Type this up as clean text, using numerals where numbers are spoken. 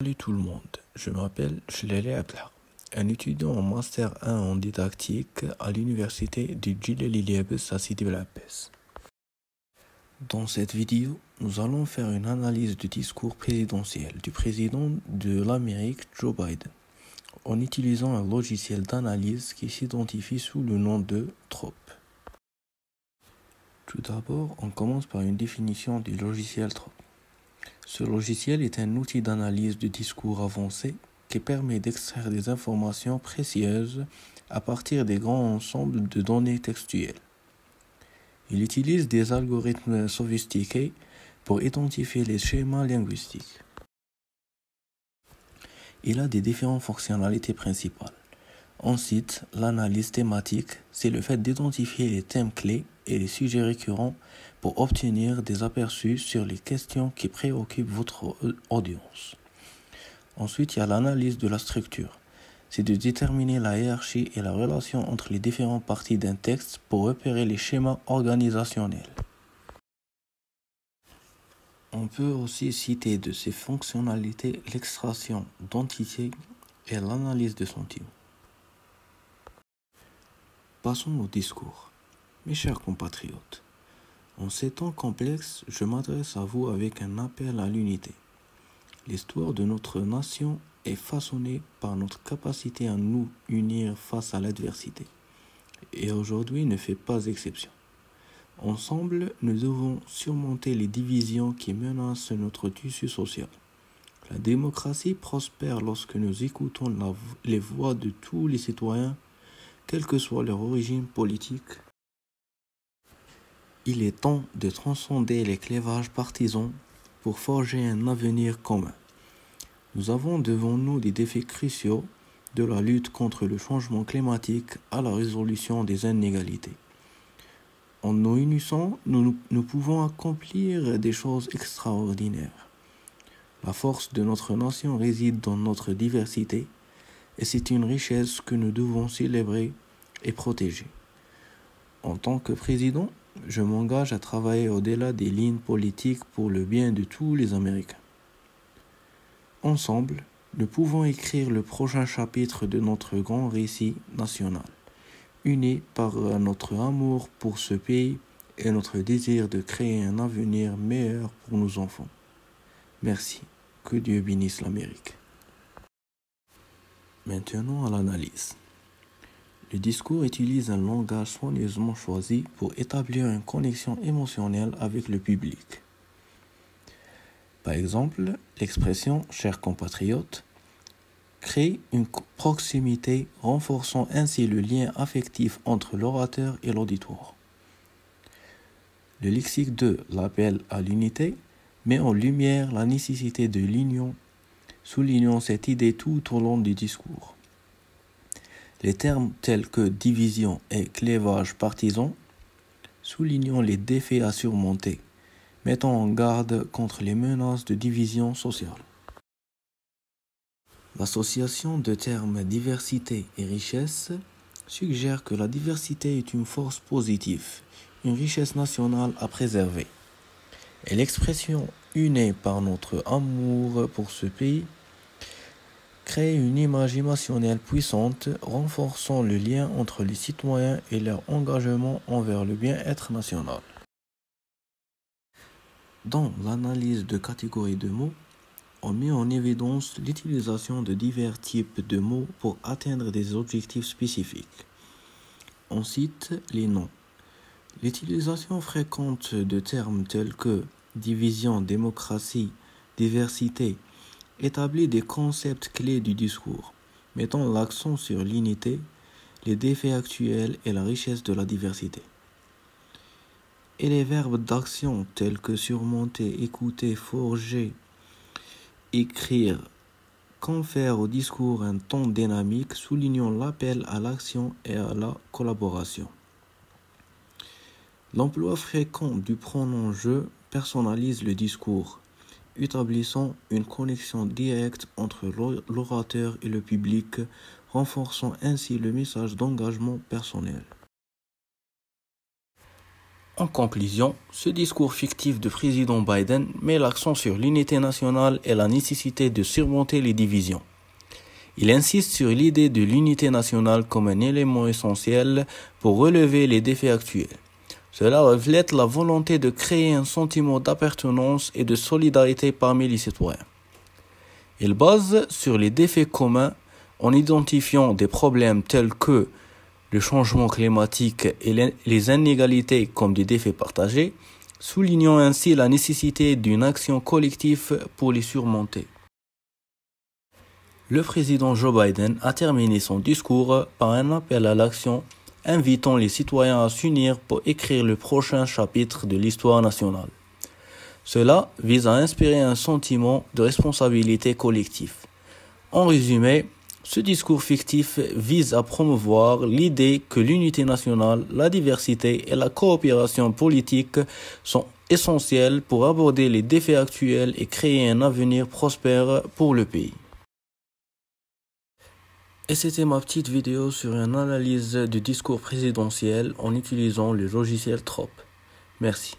Salut tout le monde, je m'appelle Jlélé Abdlah, un étudiant en Master 1 en didactique à l'université du Djilali Liebes à Sidi Bel Abbès. Dans cette vidéo, nous allons faire une analyse du discours présidentiel du président de l'Amérique Joe Biden en utilisant un logiciel d'analyse qui s'identifie sous le nom de TROP. Tout d'abord, on commence par une définition du logiciel TROP. Ce logiciel est un outil d'analyse de discours avancé qui permet d'extraire des informations précieuses à partir des grands ensembles de données textuelles. Il utilise des algorithmes sophistiqués pour identifier les schémas linguistiques. Il a des différentes fonctionnalités principales. Ensuite, l'analyse thématique, c'est le fait d'identifier les thèmes clés et les sujets récurrents pour obtenir des aperçus sur les questions qui préoccupent votre audience. Ensuite, il y a l'analyse de la structure. C'est de déterminer la hiérarchie et la relation entre les différentes parties d'un texte pour repérer les schémas organisationnels. On peut aussi citer de ces fonctionnalités l'extraction d'entités et l'analyse de sentiments. Passons au discours. Mes chers compatriotes, en ces temps complexes, je m'adresse à vous avec un appel à l'unité. L'histoire de notre nation est façonnée par notre capacité à nous unir face à l'adversité. Et aujourd'hui ne fait pas exception. Ensemble, nous devons surmonter les divisions qui menacent notre tissu social. La démocratie prospère lorsque nous écoutons les voix de tous les citoyens, quelle que soit leur origine politique. Il est temps de transcender les clivages partisans pour forger un avenir commun. Nous avons devant nous des défis cruciaux de la lutte contre le changement climatique à la résolution des inégalités. En nous unissant, nous pouvons accomplir des choses extraordinaires. La force de notre nation réside dans notre diversité et c'est une richesse que nous devons célébrer et protéger. En tant que président, je m'engage à travailler au-delà des lignes politiques pour le bien de tous les Américains. Ensemble, nous pouvons écrire le prochain chapitre de notre grand récit national, unis par notre amour pour ce pays et notre désir de créer un avenir meilleur pour nos enfants. Merci. Que Dieu bénisse l'Amérique. Maintenant à l'analyse. Le discours utilise un langage soigneusement choisi pour établir une connexion émotionnelle avec le public. Par exemple, l'expression « chers compatriotes » crée une proximité, renforçant ainsi le lien affectif entre l'orateur et l'auditoire. Le lexique de l'appel à l'unité met en lumière la nécessité de l'union, soulignant cette idée tout au long du discours. Les termes tels que division et clivage partisan soulignant les défis à surmonter, mettant en garde contre les menaces de division sociale. L'association de termes diversité et richesse suggère que la diversité est une force positive, une richesse nationale à préserver. Et l'expression unie par notre amour pour ce pays crée une image émotionnelle puissante, renforçant le lien entre les citoyens et leur engagement envers le bien-être national. Dans l'analyse de catégories de mots, on met en évidence l'utilisation de divers types de mots pour atteindre des objectifs spécifiques. On cite les noms. L'utilisation fréquente de termes tels que division, démocratie, diversité établit des concepts clés du discours, mettant l'accent sur l'unité, les défis actuels et la richesse de la diversité. Et les verbes d'action tels que surmonter, écouter, forger, écrire, confèrent au discours un ton dynamique, soulignant l'appel à l'action et à la collaboration. L'emploi fréquent du pronom « je » personnalise le discours, établissant une connexion directe entre l'orateur et le public, renforçant ainsi le message d'engagement personnel. En conclusion, ce discours fictif du président Biden met l'accent sur l'unité nationale et la nécessité de surmonter les divisions. Il insiste sur l'idée de l'unité nationale comme un élément essentiel pour relever les défis actuels. Cela reflète la volonté de créer un sentiment d'appartenance et de solidarité parmi les citoyens. Il base sur les défis communs en identifiant des problèmes tels que le changement climatique et les inégalités comme des défis partagés, soulignant ainsi la nécessité d'une action collective pour les surmonter. Le président Joe Biden a terminé son discours par un appel à l'action, invitant les citoyens à s'unir pour écrire le prochain chapitre de l'histoire nationale. Cela vise à inspirer un sentiment de responsabilité collective. En résumé, ce discours fictif vise à promouvoir l'idée que l'unité nationale, la diversité et la coopération politique sont essentielles pour aborder les défis actuels et créer un avenir prospère pour le pays. Et c'était ma petite vidéo sur une analyse du discours présidentiel en utilisant le logiciel Trop. Merci.